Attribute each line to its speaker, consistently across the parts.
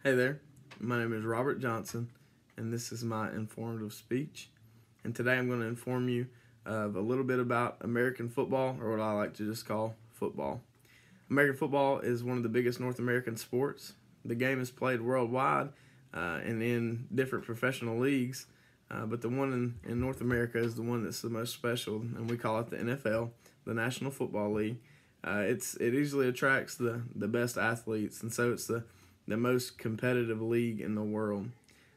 Speaker 1: Hey there, my name is Robert Johnson, and this is my informative speech. And today I'm going to inform you of a little bit about American football, or what I like to just call football. American football is one of the biggest North American sports. The game is played worldwide and in different professional leagues, but the one in North America is the one that's the most special, and we call it the NFL, the National Football League. It easily attracts the best athletes, and so it's the most competitive league in the world.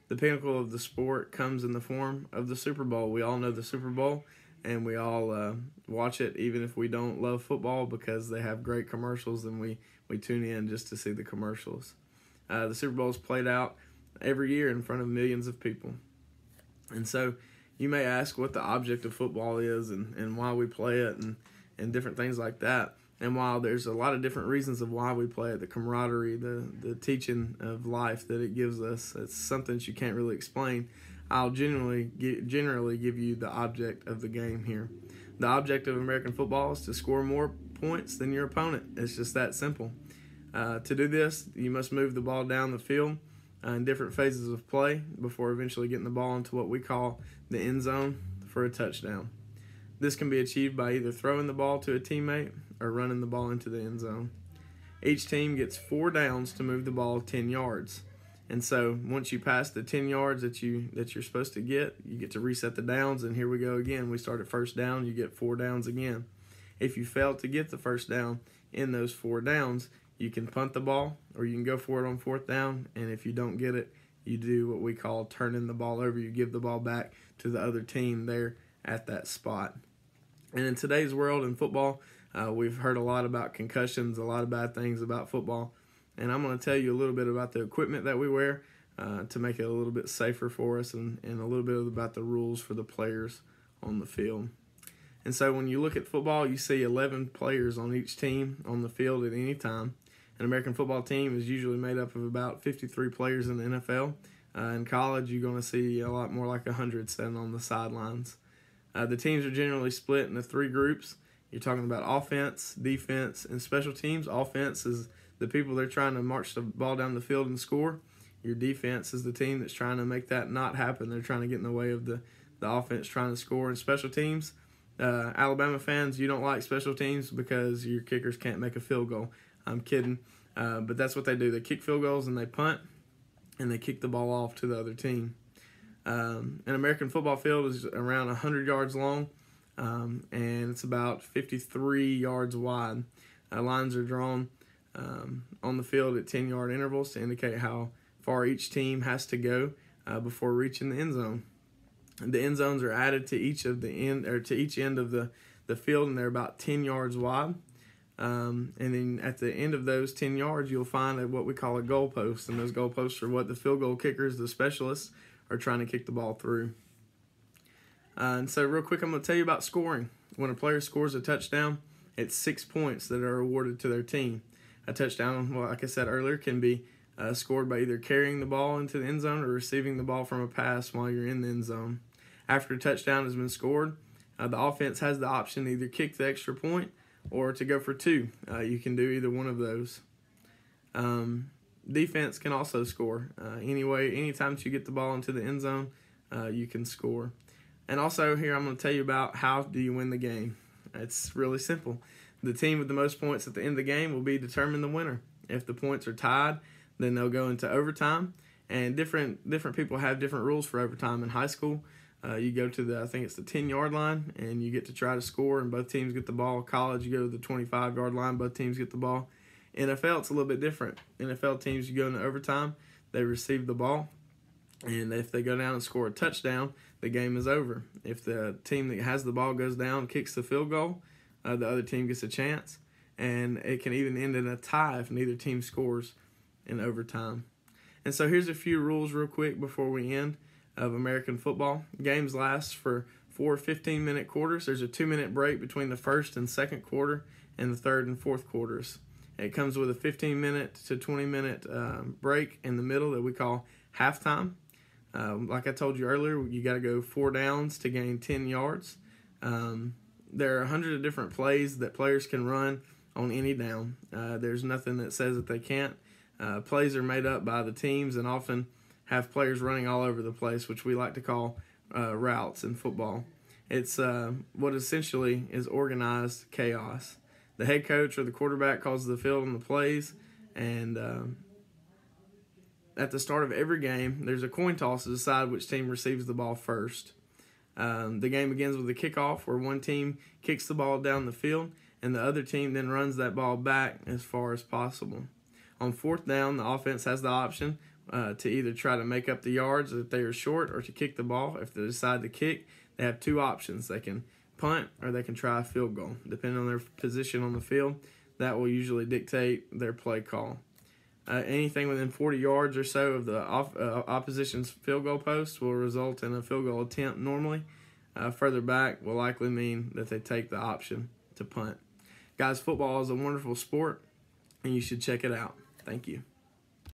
Speaker 1: The pinnacle of the sport comes in the form of the Super Bowl. We all know the Super Bowl, and we all watch it even if we don't love football because they have great commercials, and we tune in just to see the commercials. The Super Bowl is played out every year in front of millions of people. And so you may ask what the object of football is and why we play it and different things like that. And while there's a lot of different reasons of why we play it, the camaraderie, the teaching of life that it gives us, it's something that you can't really explain. I'll generally give you the object of the game here. The object of American football is to score more points than your opponent. It's just that simple. To do this, you must move the ball down the field in different phases of play before eventually getting the ball into what we call the end zone for a touchdown. This can be achieved by either throwing the ball to a teammate or running the ball into the end zone. Each team gets 4 downs to move the ball 10 yards. And so once you pass the 10 yards that you're supposed to get, you get to reset the downs, and here we go again. We start at first down, you get 4 downs again. If you fail to get the first down in those 4 downs, you can punt the ball or you can go for it on 4th down, and if you don't get it, you do what we call turning the ball over. You give the ball back to the other team there at that spot. And in today's world in football, we've heard a lot about concussions, a lot of bad things about football. And I'm going to tell you a little bit about the equipment that we wear to make it a little bit safer for us and a little bit about the rules for the players on the field. And so when you look at football, you see 11 players on each team on the field at any time. An American football team is usually made up of about 53 players in the NFL. In college, you're going to see a lot more like 100 sitting on the sidelines. The teams are generally split into 3 groups. You're talking about offense, defense, and special teams. Offense is the people they're trying to march the ball down the field and score. Your defense is the team that's trying to make that not happen. They're trying to get in the way of the offense trying to score. And special teams, Alabama fans, you don't like special teams because your kickers can't make a field goal. I'm kidding. But that's what they do. They kick field goals and they punt, and they kick the ball off to the other team. An American football field is around 100 yards long, and it's about 53 yards wide. Lines are drawn on the field at 10-yard intervals to indicate how far each team has to go before reaching the end zone. And the end zones are added to each end of the field, and they're about 10 yards wide. And then at the end of those 10 yards, you'll find what we call a goalpost, and those goalposts are what the field goal kickers, the specialists, are trying to kick the ball through. And so real quick, I'm going to tell you about scoring. When a player scores a touchdown, it's 6 points that are awarded to their team. A touchdown, well, like I said earlier, can be scored by either carrying the ball into the end zone or receiving the ball from a pass while you're in the end zone. After a touchdown has been scored, the offense has the option to either kick the extra point or to go for 2. You can do either one of those. Defense can also score. Anytime that you get the ball into the end zone, you can score. And also here I'm going to tell you about how do you win the game. It's really simple. The team with the most points at the end of the game will be determined the winner. If the points are tied, then they'll go into overtime. And different people have different rules for overtime. In high school, you go to I think it's the 10-yard line, and you get to try to score, and both teams get the ball. College, you go to the 25-yard line, both teams get the ball. NFL, it's a little bit different. NFL teams, you go into overtime, they receive the ball, and if they go down and score a touchdown, the game is over. If the team that has the ball goes down, kicks the field goal, the other team gets a chance, and it can even end in a tie if neither team scores in overtime. And so here's a few rules real quick before we end of American football. Games last for 4 15-minute quarters. There's a 2-minute break between the first and second quarter and the third and fourth quarters. It comes with a 15-minute to 20-minute break in the middle that we call halftime. Like I told you earlier, you got to go 4 downs to gain 10 yards. There are 100 of different plays that players can run on any down. There's nothing that says that they can't. Plays are made up by the teams and often have players running all over the place, which we like to call routes in football. It's what essentially is organized chaos. The head coach or the quarterback calls the field on the plays, and at the start of every game, there's a coin toss to decide which team receives the ball first. The game begins with a kickoff where one team kicks the ball down the field, and the other team then runs that ball back as far as possible. On fourth down, the offense has the option to either try to make up the yards if they are short or to kick the ball. If they decide to kick, they have two options. They can punt or they can try a field goal. Depending on their position on the field, that will usually dictate their play call. Anything within 40 yards or so of the opposition's field goal post will result in a field goal attempt normally. Further back will likely mean that they take the option to punt. Guys, football is a wonderful sport, and you should check it out. Thank you.